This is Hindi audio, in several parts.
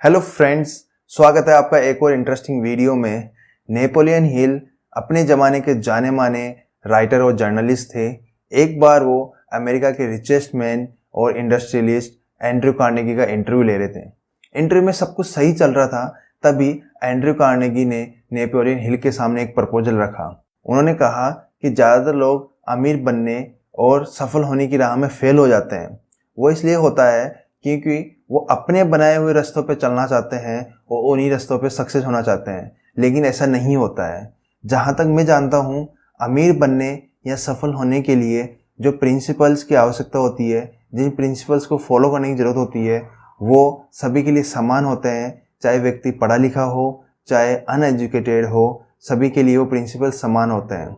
हेलो फ्रेंड्स, स्वागत है आपका एक और इंटरेस्टिंग वीडियो में। नेपोलियन हिल अपने ज़माने के जाने माने राइटर और जर्नलिस्ट थे। एक बार वो अमेरिका के रिचेस्ट मैन और इंडस्ट्रियलिस्ट एंड्रयू कार्नेगी का इंटरव्यू ले रहे थे। इंटरव्यू में सब कुछ सही चल रहा था, तभी एंड्रयू कार्नेगी ने नेपोलियन हिल के सामने एक प्रपोजल रखा। उन्होंने कहा कि ज़्यादातर लोग अमीर बनने और सफल होने की राह में फेल हो जाते हैं। वो इसलिए होता है क्योंकि वो अपने बनाए हुए रास्तों पे चलना चाहते हैं और उन्हीं रास्तों पे सक्सेस होना चाहते हैं, लेकिन ऐसा नहीं होता है। जहाँ तक मैं जानता हूँ, अमीर बनने या सफल होने के लिए जो प्रिंसिपल्स की आवश्यकता होती है, जिन प्रिंसिपल्स को फॉलो करने की ज़रूरत होती है, वो सभी के लिए समान होते हैं। चाहे व्यक्ति पढ़ा लिखा हो, चाहे अनएजुकेटेड हो, सभी के लिए वो प्रिंसिपल समान होते हैं।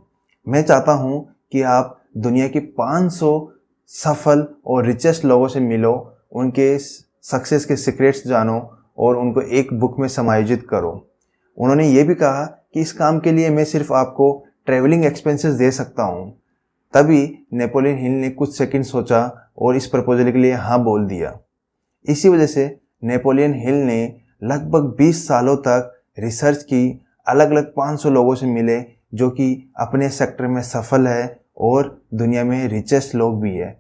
मैं चाहता हूँ कि आप दुनिया के 500 सफल और रिचेस्ट लोगों से मिलो, उनके सक्सेस के सीक्रेट्स जानो और उनको एक बुक में समायोजित करो। उन्होंने ये भी कहा कि इस काम के लिए मैं सिर्फ आपको ट्रैवलिंग एक्सपेंसेस दे सकता हूँ। तभी नेपोलियन हिल ने कुछ सेकंड सोचा और इस प्रपोजल के लिए हाँ बोल दिया। इसी वजह से नेपोलियन हिल ने लगभग 20 सालों तक रिसर्च की, अलग अलग 500 लोगों से मिले जो कि अपने सेक्टर में सफल है और दुनिया में रिचेस्ट लोग भी है।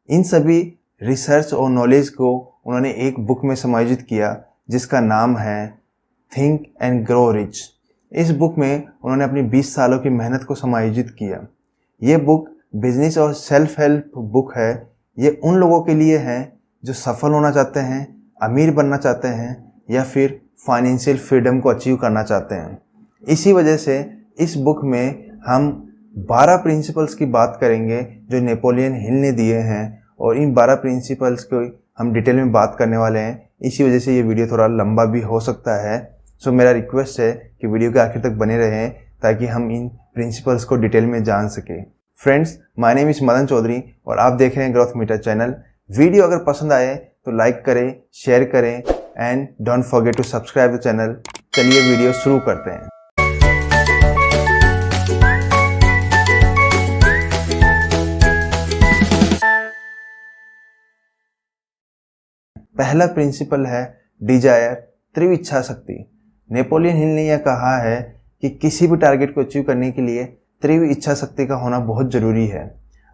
इन सभी रिसर्च और नॉलेज को उन्होंने एक बुक में समायोजित किया जिसका नाम है थिंक एंड ग्रो रिच। इस बुक में उन्होंने अपनी 20 सालों की मेहनत को समायोजित किया। ये बुक बिजनेस और सेल्फ हेल्प बुक है। ये उन लोगों के लिए है जो सफल होना चाहते हैं, अमीर बनना चाहते हैं या फिर फाइनेंशियल फ्रीडम को अचीव करना चाहते हैं। इसी वजह से इस बुक में हम 12 प्रिंसिपल्स की बात करेंगे जो नेपोलियन हिल ने दिए हैं, और इन 12 प्रिंसिपल्स को हम डिटेल में बात करने वाले हैं। इसी वजह से ये वीडियो थोड़ा लंबा भी हो सकता है। सो मेरा रिक्वेस्ट है कि वीडियो के आखिर तक बने रहें ताकि हम इन प्रिंसिपल्स को डिटेल में जान सकें। Friends, my name is Madan Chaudhary और आप देख रहे हैं ग्रोथ मीटर चैनल। वीडियो अगर पसंद आए तो लाइक करें, शेयर करें and don't forget to subscribe the channel. चलिए वीडियो शुरू करते हैं। पहला प्रिंसिपल है डिजायर, तीव्र इच्छा शक्ति। नेपोलियन हिल ने यह कहा है कि किसी भी टारगेट को अचीव करने के लिए तीव्र इच्छा शक्ति का होना बहुत ज़रूरी है।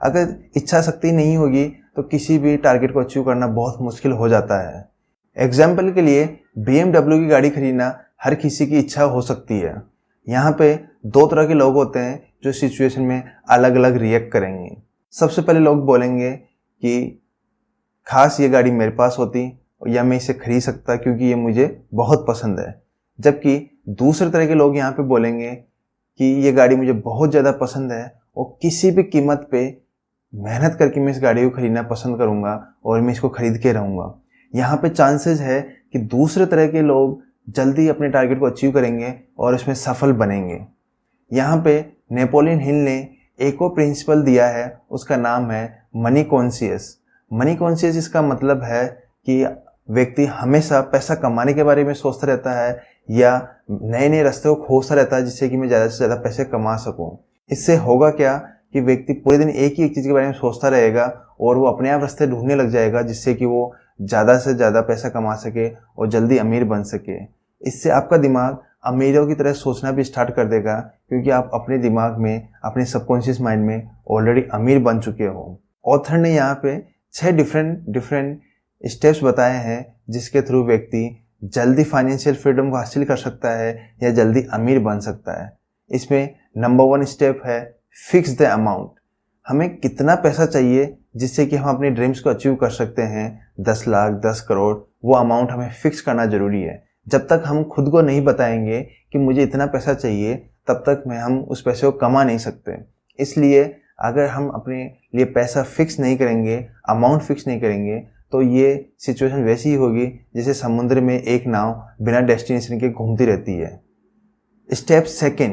अगर इच्छा शक्ति नहीं होगी तो किसी भी टारगेट को अचीव करना बहुत मुश्किल हो जाता है। एग्जाम्पल के लिए BMW की गाड़ी खरीदना हर किसी की इच्छा हो सकती है। यहाँ पे दो तरह के लोग होते हैं जो सिचुएशन में अलग अलग रिएक्ट करेंगे। सबसे पहले लोग बोलेंगे कि खास ये गाड़ी मेरे पास होती या मैं इसे खरीद सकता क्योंकि ये मुझे बहुत पसंद है। जबकि दूसरे तरह के लोग यहाँ पे बोलेंगे कि ये गाड़ी मुझे बहुत ज़्यादा पसंद है और किसी भी कीमत पे मेहनत करके मैं इस गाड़ी को खरीदना पसंद करूँगा और मैं इसको खरीद के रहूँगा। यहाँ पे चांसेस है कि दूसरे तरह के लोग जल्दी अपने टारगेट को अचीव करेंगे और उसमें सफल बनेंगे। यहाँ पे नेपोलियन हिल ने एक और प्रिंसिपल दिया है, उसका नाम है मनी कॉन्शियस। मनी कॉन्शियस इसका मतलब है कि व्यक्ति हमेशा पैसा कमाने के बारे में सोचता रहता है या नए नए रास्ते को खोजता रहता है जिससे कि मैं ज़्यादा से ज़्यादा पैसे कमा सकूं। इससे होगा क्या कि व्यक्ति पूरे दिन एक ही एक चीज़ के बारे में सोचता रहेगा और वो अपने आप रास्ते ढूंढने लग जाएगा जिससे कि वो ज़्यादा से ज़्यादा पैसा कमा सके और जल्दी अमीर बन सके। इससे आपका दिमाग अमीरों की तरह सोचना भी स्टार्ट कर देगा क्योंकि आप अपने दिमाग में, अपने सबकॉन्शियस माइंड में ऑलरेडी अमीर बन चुके हो। ऑथर ने यहाँ पे 6 डिफरेंट स्टेप्स बताए हैं जिसके थ्रू व्यक्ति जल्दी फाइनेंशियल फ्रीडम को हासिल कर सकता है या जल्दी अमीर बन सकता है। इसमें नंबर 1 स्टेप है फिक्स द अमाउंट। हमें कितना पैसा चाहिए जिससे कि हम अपने ड्रीम्स को अचीव कर सकते हैं। 10 लाख, 10 करोड़, वो अमाउंट हमें फिक्स करना जरूरी है। जब तक हम खुद को नहीं बताएंगे कि मुझे इतना पैसा चाहिए, तब तक हम उस पैसे को कमा नहीं सकते। इसलिए अगर हम अपने लिए पैसा फिक्स नहीं करेंगे, अमाउंट फिक्स नहीं करेंगे, तो ये सिचुएशन वैसी ही होगी जैसे समुद्र में एक नाव बिना डेस्टिनेशन के घूमती रहती है। स्टेप 2,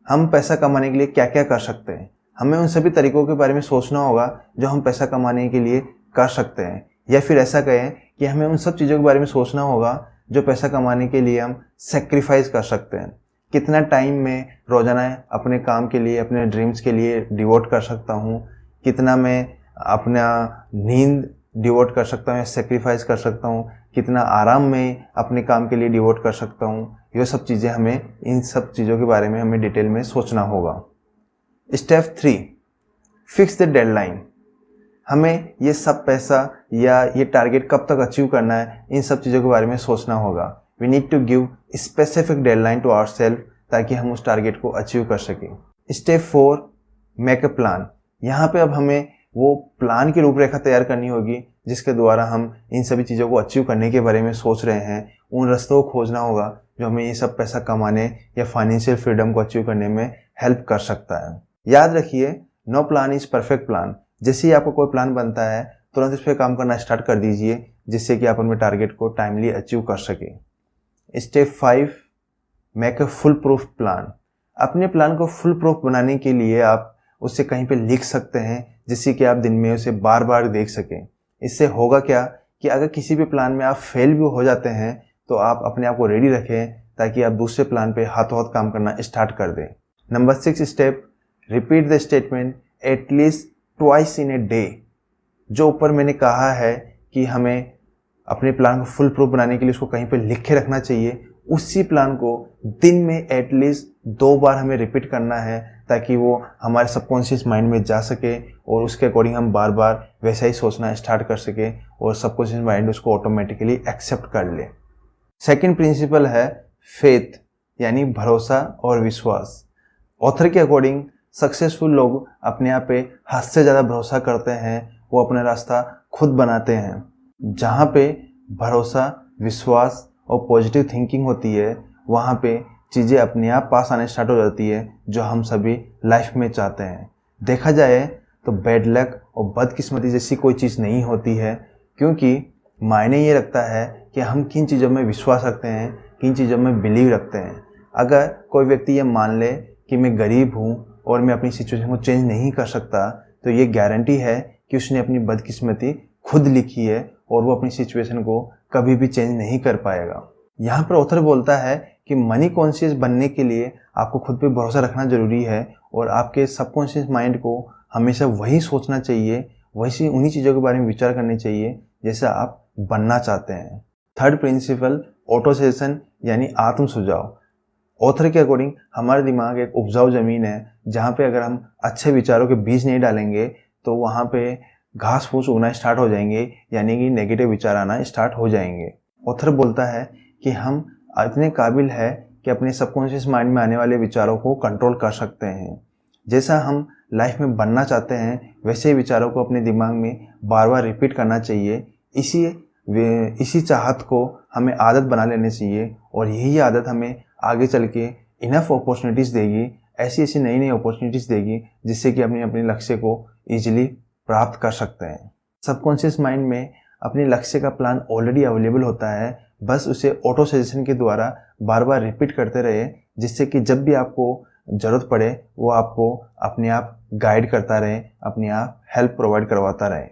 हम पैसा कमाने के लिए क्या क्या कर सकते हैं। हमें उन सभी तरीकों के बारे में सोचना होगा जो हम पैसा कमाने के लिए कर सकते हैं, या फिर ऐसा कहें कि हमें उन सब चीज़ों के बारे में सोचना होगा जो पैसा कमाने के लिए हम सेक्रीफाइस कर सकते हैं। कितना टाइम मैं रोज़ाना अपने काम के लिए, अपने ड्रीम्स के लिए डिवोट कर सकता हूँ, कितना मैं अपना नींद डिवोट कर सकता हूँ या सेक्रीफाइस कर सकता हूँ, कितना आराम में अपने काम के लिए डिवोट कर सकता हूँ, ये सब चीज़ें हमें, इन सब चीज़ों के बारे में हमें डिटेल में सोचना होगा। Step 3, fix the deadline. हमें ये सब पैसा या ये टारगेट कब तक अचीव करना है, इन सब चीज़ों के बारे में सोचना होगा। We need to give specific deadline to ourselves ताकि हम उस टारगेट को अचीव कर सकें। Step 4, make a plan. यहाँ पे अब हमें वो प्लान की रूपरेखा तैयार करनी होगी जिसके द्वारा हम इन सभी चीज़ों को अचीव करने के बारे में सोच रहे हैं। उन रास्तों को खोजना होगा जो हमें ये सब पैसा कमाने या फाइनेंशियल फ्रीडम को अचीव करने में हेल्प कर सकता है। याद रखिए, no plan is perfect plan. जैसे ही आपको कोई प्लान बनता है तुरंत इस पर काम करना स्टार्ट कर दीजिए जिससे कि आप अपने टारगेट को टाइमली अचीव कर सकें। Step 5, make a full proof plan. अपने प्लान को फुल प्रूफ बनाने के लिए आप उसे कहीं पे लिख सकते हैं जिससे कि आप दिन में उसे बार बार देख सकें। इससे होगा क्या कि अगर किसी भी प्लान में आप फेल भी हो जाते हैं तो आप अपने आप को रेडी रखें ताकि आप दूसरे प्लान पे हाथों हाथ काम करना स्टार्ट कर दें। Number 6 step, repeat the statement at least twice in a day. जो ऊपर मैंने कहा है कि हमें अपने प्लान को फुल प्रूफ बनाने के लिए उसको कहीं पे लिख के रखना चाहिए, उसी प्लान को दिन में एटलीस्ट 2 बार हमें रिपीट करना है ताकि वो हमारे सबकॉन्शियस माइंड में जा सके और उसके अकॉर्डिंग हम बार बार वैसा ही सोचना स्टार्ट कर सके और सबकॉन्शियस माइंड उसको ऑटोमेटिकली एक्सेप्ट कर ले। सेकंड प्रिंसिपल है फेथ, यानी भरोसा और विश्वास। ऑथर के अकॉर्डिंग सक्सेसफुल लोग अपने आप पे हद से ज़्यादा भरोसा करते हैं, वो अपना रास्ता खुद बनाते हैं। जहाँ पे भरोसा, विश्वास और पॉजिटिव थिंकिंग होती है वहाँ पे चीज़ें अपने आप पास आने स्टार्ट हो जाती है जो हम सभी लाइफ में चाहते हैं। देखा जाए तो बैड लक और बदकिस्मती जैसी कोई चीज़ नहीं होती है, क्योंकि मायने ये रखता है कि हम किन चीज़ों में विश्वास रखते हैं, किन चीज़ों में बिलीव रखते हैं। अगर कोई व्यक्ति ये मान ले कि मैं गरीब हूँ और मैं अपनी सिचुएशन को चेंज नहीं कर सकता, तो ये गारंटी है कि उसने अपनी बदकिस्मती खुद लिखी है और वो अपनी सिचुएशन को कभी भी चेंज नहीं कर पाएगा। यहाँ पर ऑथर बोलता है कि मनी कॉन्शियस बनने के लिए आपको खुद पे भरोसा रखना ज़रूरी है और आपके सबकॉन्शियस माइंड को हमेशा वही सोचना चाहिए, वैसी उन्हीं चीज़ों के बारे में विचार करने चाहिए जैसा आप बनना चाहते हैं। थर्ड प्रिंसिपल, ऑटो सजेशन यानी आत्म सुझाव। ऑथर के अकॉर्डिंग हमारा दिमाग एक उपजाऊ ज़मीन है जहाँ पे अगर हम अच्छे विचारों के बीज नहीं डालेंगे तो वहाँ पे घास फूस उगना स्टार्ट हो जाएंगे, यानी कि नेगेटिव विचार आना स्टार्ट हो जाएंगे। ऑथर बोलता है कि हम इतने काबिल है कि अपने सबकॉन्शियस माइंड में आने वाले विचारों को कंट्रोल कर सकते हैं। जैसा हम लाइफ में बनना चाहते हैं वैसे ही विचारों को अपने दिमाग में बार बार रिपीट करना चाहिए। इसी चाहत को हमें आदत बना लेनी चाहिए और यही आदत हमें आगे चल के इनफ अपॉर्चुनिटीज़ देगी, ऐसी नई नई अपॉर्चुनिटीज़ देगी जिससे कि अपने लक्ष्य को ईजिली प्राप्त कर सकते हैं। सबकॉन्शियस माइंड में अपने लक्ष्य का प्लान ऑलरेडी अवेलेबल होता है, बस उसे ऑटो सजेशन के द्वारा बार बार रिपीट करते रहे जिससे कि जब भी आपको ज़रूरत पड़े वो आपको अपने आप गाइड करता रहे, अपने आप हेल्प प्रोवाइड करवाता रहे।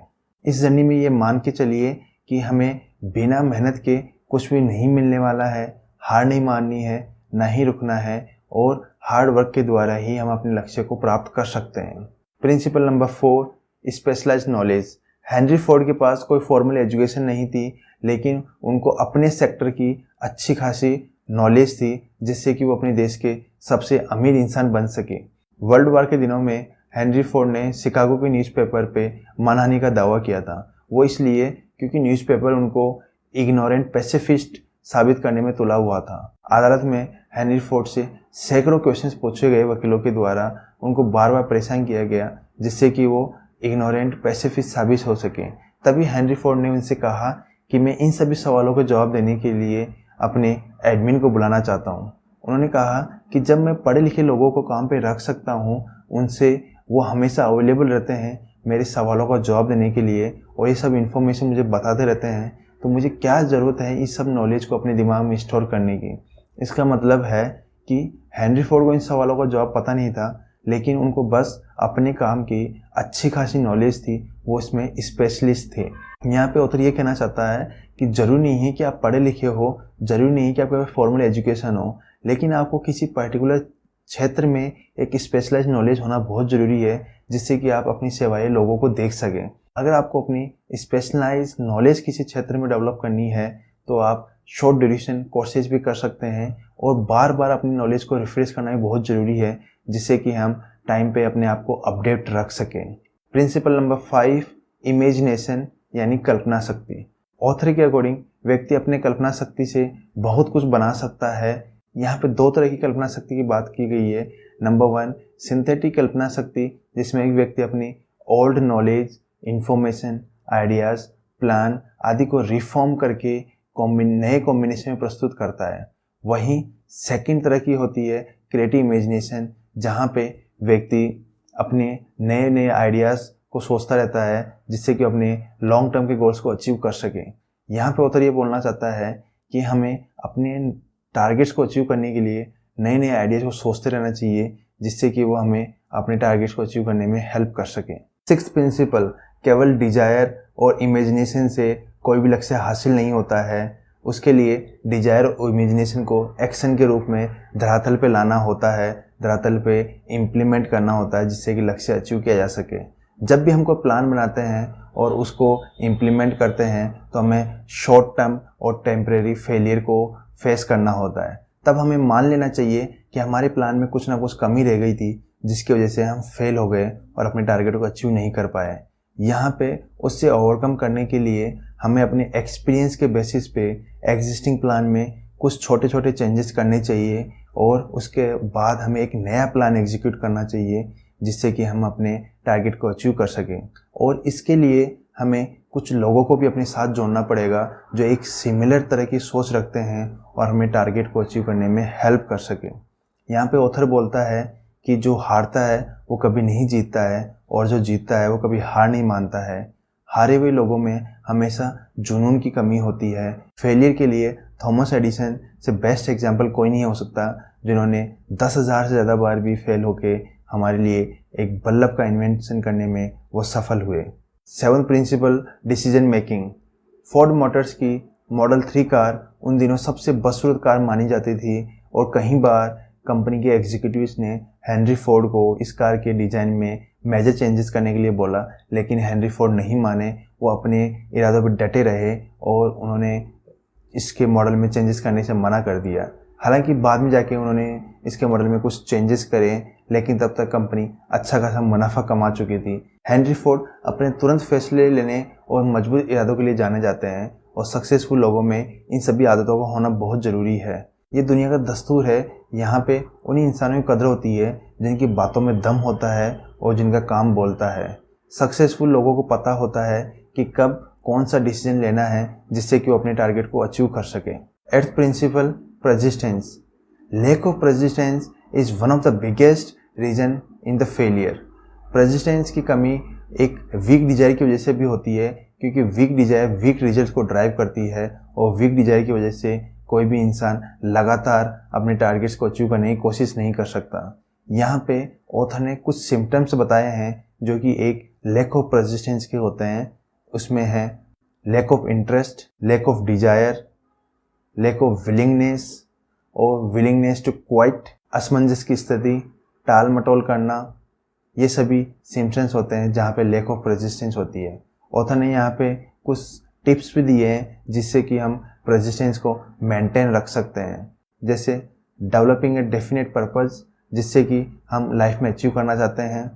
इस जर्नी में ये मान के चलिए कि हमें बिना मेहनत के कुछ भी नहीं मिलने वाला है, हार नहीं माननी है, ना ही रुकना है और हार्ड वर्क के द्वारा ही हम अपने लक्ष्य को प्राप्त कर सकते हैं। Principle number 4, specialised knowledge. Henry Ford के पास कोई फॉर्मल एजुकेशन नहीं थी, लेकिन उनको अपने सेक्टर की अच्छी खासी नॉलेज थी जिससे कि वो अपने देश के सबसे अमीर इंसान बन सके। वर्ल्ड वार के दिनों में हेनरी फोर्ड ने शिकागो के न्यूज़पेपर पे मानहानि का दावा किया था। वो इसलिए क्योंकि न्यूज़पेपर उनको इग्नोरेंट पैसिफिस्ट साबित करने में तुला हुआ था। अदालत में हेनरी फोर्ड से सैकड़ों क्वेश्चंस पूछे गए वकीलों के द्वारा, उनको बार बार परेशान किया गया जिससे कि वो इग्नोरेंट पैसिफिस्ट साबित हो सके। तभी हेनरी फोर्ड ने उनसे कहा कि मैं इन सभी सवालों के जवाब देने के लिए अपने एडमिन को बुलाना चाहता हूँ। उन्होंने कहा कि जब मैं पढ़े लिखे लोगों को काम पे रख सकता हूँ, उनसे वो हमेशा अवेलेबल रहते हैं मेरे सवालों का जवाब देने के लिए और ये सब इन्फॉर्मेशन मुझे बताते रहते हैं, तो मुझे क्या ज़रूरत है इस सब नॉलेज को अपने दिमाग में स्टोर करने की। इसका मतलब है कि हेनरी फोर्ड को इन सवालों का जवाब पता नहीं था, लेकिन उनको बस अपने काम की अच्छी खासी नॉलेज थी, वो इसमें स्पेशलिस्ट थे। यहाँ पे ऑथर ये कहना चाहता है कि ज़रूरी नहीं है कि आप पढ़े लिखे हो, ज़रूरी नहीं है कि आपके पास फॉर्मल एजुकेशन हो, लेकिन आपको किसी पर्टिकुलर क्षेत्र में एक स्पेशलाइज्ड नॉलेज होना बहुत ज़रूरी है जिससे कि आप अपनी सेवाएं लोगों को देख सकें। अगर आपको अपनी स्पेशलाइज्ड नॉलेज किसी क्षेत्र में डेवलप करनी है तो आप शॉर्ट ड्यूरेशन कोर्सेज भी कर सकते हैं और बार बार अपनी नॉलेज को रिफ्रेश करना भी बहुत ज़रूरी है, जिससे कि हम टाइम पे अपने आप को अपडेट रख सकें। प्रिंसिपल नंबर 5, इमेजिनेशन यानी कल्पना शक्ति। ऑथर के अकॉर्डिंग व्यक्ति अपने कल्पना शक्ति से बहुत कुछ बना सकता है। यहाँ पे 2 तरह की कल्पना शक्ति की बात की गई है। नंबर 1, सिंथेटिक कल्पना शक्ति, जिसमें एक व्यक्ति अपनी old knowledge, information, ideas, plan आदि को रिफॉर्म करके नए कॉम्बिनेशन में प्रस्तुत करता है। वहीं सेकंड तरह की होती है क्रिएटिव इमेजिनेशन, जहाँ पे व्यक्ति अपने नए नए आइडियाज़ को सोचता रहता है, जिससे कि अपने लॉन्ग टर्म के गोल्स को अचीव कर सके। यहाँ पे ऑथर ये बोलना चाहता है कि हमें अपने टारगेट्स को अचीव करने के लिए नए नए आइडियाज़ को सोचते रहना चाहिए, जिससे कि वो हमें अपने टारगेट्स को अचीव करने में हेल्प कर सके। 6th प्रिंसिपल, केवल डिजायर और इमेजिनेशन से कोई भी लक्ष्य हासिल नहीं होता है। उसके लिए डिजायर और इमेजिनेशन को एक्शन के रूप में धरातल पे लाना होता है, धरातल पे इम्प्लीमेंट करना होता है, जिससे कि लक्ष्य अचीव किया जा सके। जब भी हम कोई प्लान बनाते हैं और उसको इम्प्लीमेंट करते हैं तो हमें शॉर्ट टर्म और टेम्परेरी फेलियर को फेस करना होता है। तब हमें मान लेना चाहिए कि हमारे प्लान में कुछ ना कुछ कमी रह गई थी, जिसकी वजह से हम फेल हो गए और अपने टारगेट को अचीव नहीं कर पाए। यहाँ पे उससे ओवरकम करने के लिए हमें अपने एक्सपीरियंस के बेसिस पे एग्जिस्टिंग प्लान में कुछ छोटे छोटे चेंजेस करने चाहिए और उसके बाद हमें एक नया प्लान एग्जीक्यूट करना चाहिए, जिससे कि हम अपने टारगेट को अचीव कर सकें। और इसके लिए हमें कुछ लोगों को भी अपने साथ जोड़ना पड़ेगा जो एक सिमिलर तरह की सोच रखते हैं और हमें टारगेट को अचीव करने में हेल्प कर सके। यहाँ पे ऑथर बोलता है कि जो हारता है वो कभी नहीं जीतता है और जो जीतता है वो कभी हार नहीं मानता है। हारे हुए लोगों में हमेशा जुनून की कमी होती है। फेलियर के लिए थॉमस एडिसन से बेस्ट एग्जाम्पल कोई नहीं हो सकता, जिन्होंने 10,000 से ज़्यादा बार भी फेल होके हमारे लिए एक बल्ब का इन्वेंशन करने में वो सफल हुए। 7th principle, decision making. Ford Motors की मॉडल 3 कार उन दिनों सबसे बदसूरत कार मानी जाती थी और कई बार कंपनी के एग्जीक्यूटिव्स ने हेनरी फोर्ड को इस कार के डिज़ाइन में मेजर चेंजेस करने के लिए बोला, लेकिन हेनरी फोर्ड नहीं माने। वो अपने इरादों पर डटे रहे और उन्होंने इसके मॉडल में चेंजेस करने से मना कर दिया। हालांकि बाद में जाके उन्होंने इसके मॉडल में कुछ चेंजेस करे, लेकिन तब तक कंपनी अच्छा खासा मुनाफा कमा चुकी थी। हेनरी फोर्ड अपने तुरंत फैसले लेने और मजबूत इरादों के लिए जाने जाते हैं और सक्सेसफुल लोगों में इन सभी आदतों का होना बहुत ज़रूरी है। ये दुनिया का दस्तूर है। यहाँ पे उन्हीं इंसानों की कदर होती है जिनकी बातों में दम होता है और जिनका काम बोलता है। सक्सेसफुल लोगों को पता होता है कि कब कौन सा डिसीजन लेना है, जिससे कि वो अपने टारगेट को अचीव कर सके। 8th principle, persistence. Lack of persistence is one of the biggest reason in the failure. Persistence की कमी एक वीक डिजायर की वजह से भी होती है, क्योंकि वीक डिजायर वीक रिजल्ट को ड्राइव करती है और वीक डिजायर की वजह से कोई भी इंसान लगातार अपने टारगेट्स को अचीव करने की कोशिश नहीं कर सकता। यहाँ पे ऑथर ने कुछ सिम्टम्स बताए हैं जो कि एक लैक ऑफ परसिस्टेंस के होते हैं। उसमें है lack of interest, lack of desire, lack of willingness और विलिंगनेस टू क्वाइट, असमंजस की स्थिति, टाल मटोल करना। ये सभी सिम्टम्स होते हैं जहाँ पे लैक ऑफ परसिस्टेंस होती है। ऑथर ने यहाँ पे कुछ टिप्स भी दिए हैं जिससे कि हम परसिस्टेंस को मेंटेन रख सकते हैं, जैसे डेवलपिंग ए डेफिनेट पर्पस, जिससे कि हम लाइफ में अचीव करना चाहते हैं।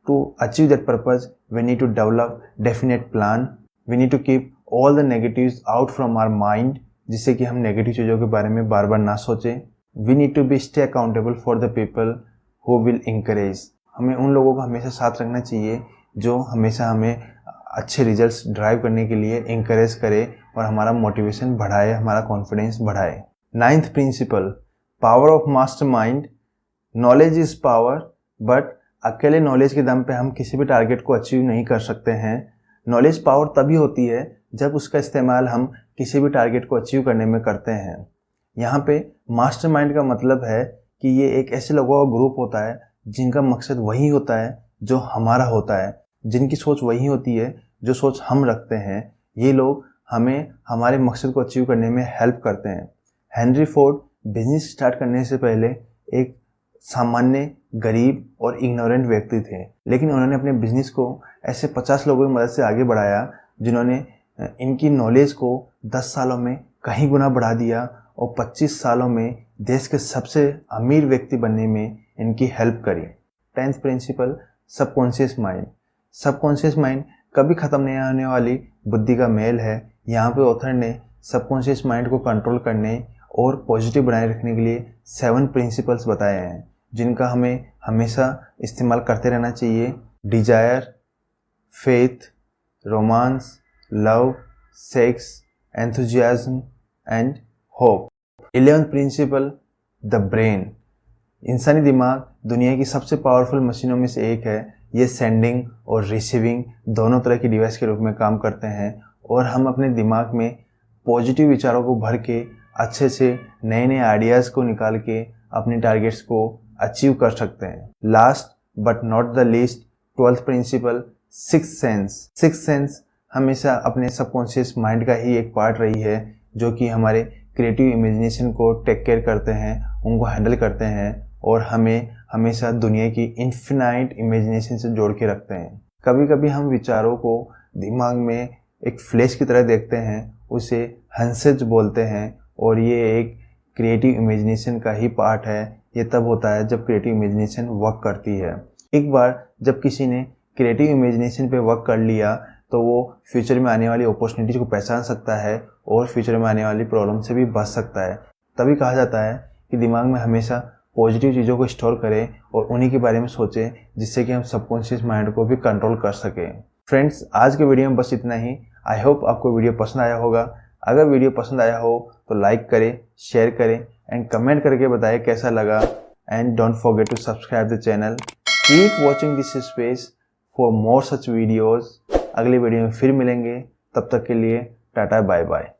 To achieve that purpose we need to develop definite plan. We need to keep all the negatives out from our mind, जिससे कि हम नेगेटिव चीज़ों के बारे में बार बार ना सोचें। We need to be stay accountable for the people who will encourage. हमें उन लोगों को हमेशा साथ रखना चाहिए जो हमेशा हमें अच्छे रिजल्ट्स ड्राइव करने के लिए इंकरेज करे और हमारा मोटिवेशन बढ़ाए, हमारा कॉन्फिडेंस बढ़ाए। 9th principle, power of mastermind. Knowledge is power, but अकेले नॉलेज के दम पे हम किसी भी टारगेट को अचीव नहीं कर सकते हैं। नॉलेज पावर तभी होती है जब उसका इस्तेमाल हम किसी भी टारगेट को अचीव करने में करते हैं। यहाँ पे मास्टरमाइंड का मतलब है कि ये एक ऐसे लोगों का ग्रुप होता है जिनका मकसद वही होता है जो हमारा होता है, जिनकी सोच वही होती है जो सोच हम रखते हैं। ये लोग हमें हमारे मकसद को अचीव करने में हेल्प करते हैं। हेनरी फोर्ड बिजनेस स्टार्ट करने से पहले एक सामान्य, गरीब और इग्नोरेंट व्यक्ति थे, लेकिन उन्होंने अपने बिजनेस को ऐसे 50 लोगों की मदद से आगे बढ़ाया जिन्होंने इनकी नॉलेज को 10 सालों में कहीं गुना बढ़ा दिया और 25 सालों में देश के सबसे अमीर व्यक्ति बनने में इनकी हेल्प करी। 10th principle, subconscious mind. Subconscious mind कभी ख़त्म नहीं होने वाली बुद्धि का मेल है। यहाँ पे ऑथर ने सबकॉन्शियस माइंड को कंट्रोल करने और पॉजिटिव बनाए रखने के लिए 7 प्रिंसिपल्स बताए हैं, जिनका हमें हमेशा इस्तेमाल करते रहना चाहिए। Desire, faith, romance, love, sex, enthusiasm and hope. 11th principle, the brain. इंसानी दिमाग दुनिया की सबसे पावरफुल मशीनों में से एक है। ये सेंडिंग और रिसीविंग दोनों तरह की डिवाइस के रूप में काम करते हैं और हम अपने दिमाग में पॉजिटिव विचारों को भर के अच्छे से नए नए आइडियाज़ को निकाल के अपने टारगेट्स को अचीव कर सकते हैं। Last but not the least, 12th principle, sixth sense. Sixth sense हमेशा अपने सबकॉन्शियस माइंड का ही एक पार्ट रही है, जो कि हमारे क्रिएटिव इमेजिनेशन को टेक केयर करते हैं, उनको हैंडल करते हैं और हमें हमेशा दुनिया की इन्फिनाइट इमेजिनेशन से जोड़ के रखते हैं। कभी कभी हम विचारों को दिमाग में एक फ्लैश की तरह देखते हैं, उसे हंसेज बोलते हैं और ये एक क्रिएटिव इमेजिनेशन का ही पार्ट है। ये तब होता है जब क्रिएटिव इमेजिनेशन वर्क करती है। एक बार जब किसी ने क्रिएटिव इमेजिनेशन पे वर्क कर लिया तो वो फ्यूचर में आने वाली अपॉर्चुनिटीज को पहचान सकता है और फ्यूचर में आने वाली प्रॉब्लम से भी बच सकता है। तभी कहा जाता है कि दिमाग में हमेशा पॉजिटिव चीज़ों को स्टोर करें और उन्हीं के बारे में सोचें, जिससे कि हम सबकॉन्शियस माइंड को भी कंट्रोल कर सकें। फ्रेंड्स, आज के वीडियो में बस इतना ही। आई होप आपको वीडियो पसंद आया होगा। अगर वीडियो पसंद आया हो तो लाइक करें, शेयर करें एंड कमेंट करके बताएं कैसा लगा। And don't forget to subscribe the channel. Keep watching this space for more such videos. अगली वीडियो में फिर मिलेंगे, तब तक के लिए टाटा बाय बाय।